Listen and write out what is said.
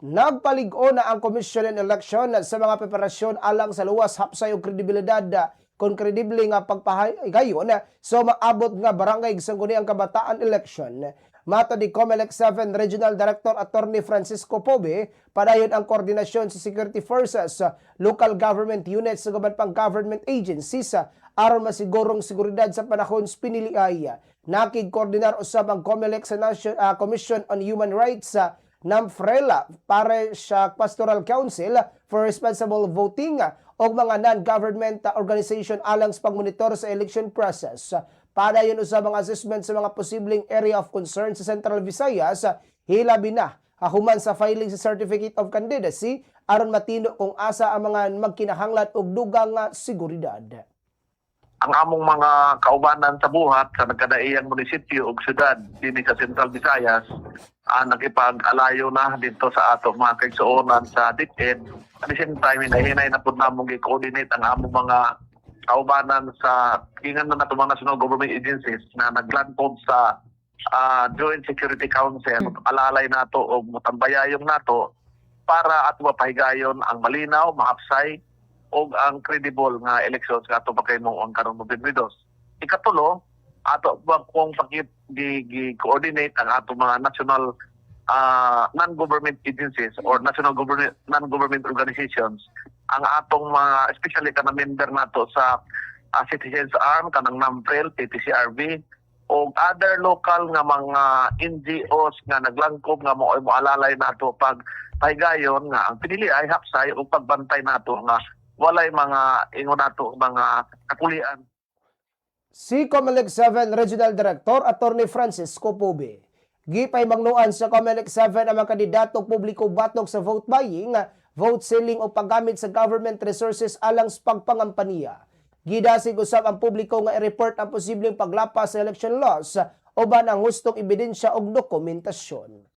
Nagpaligo na ang Commission on Election sa mga preparasyon alang sa luwas hapsay og kredibilidad kung kredible nga pagpahigayon so maabot nga barangay sangguni ang kabataan election. Mata di COMELEC 7 Regional Director Attorney Francisco Pobe, padayon ang koordinasyon sa security forces, local government units sa guban pang government agencies aron masigurong seguridad sa panahon piniliay. Nakig-koordinar usab ang COMELEC sa Commission on Human Rights NAMFRELA para sa Pastoral Council for Responsible Voting o mga non-government organization alang sa pagmonitor sa election process. Padayon usab ang assessment sa mga posibleng area of concern sa Central Visayas, hilabi na human sa filing sa Certificate of Candidacy aron matino kung asa ang mga magkinahanglan og dugang seguridad. Ang among mga kaubanan sa buhat sa nagkadaiyang munisipyo ug syudad dinhi sa Central Visayas nakipag-alayo na dito sa ato mga kaigsuonan sa DepEd. At the same time, hinahinay na po namong i-coordinate ang among mga kaubanan sa kingan na nato mga national government agencies na naglandpod sa Joint Security Council. Alalay nato o mutambayayong nato para ato mapahigayon ang malinaw, mahapsay, o ang credible nga elections nga ato pakayong ang karong Nobyembre 2. Ikatulo, ato kung gi-coordinate ang ato mga national non-government agencies or non-government organizations, ang atong mga, especially kanang member nato sa Citizens Arm, kanang NAMFREL, PTCRB, o other local nga mga NGOs nga naglangkob nga mo alalay nato pag pahigayon nga ang pinili ay hapsay o pagbantay nato nga walay mga ingon nato mga kapulian. Si COMELEC 7 Regional Director Attorney Francisco Pobe. Gipay magnuan sa COMELEC 7 ang mga kandidato publiko batok sa vote buying, vote selling o paggamit sa government resources alang sa pagpangampaniya. Gidasig usab ang publiko nga i-report ang posibleng paglapas sa election laws o ba ng hustong ebidensya o dokumentasyon.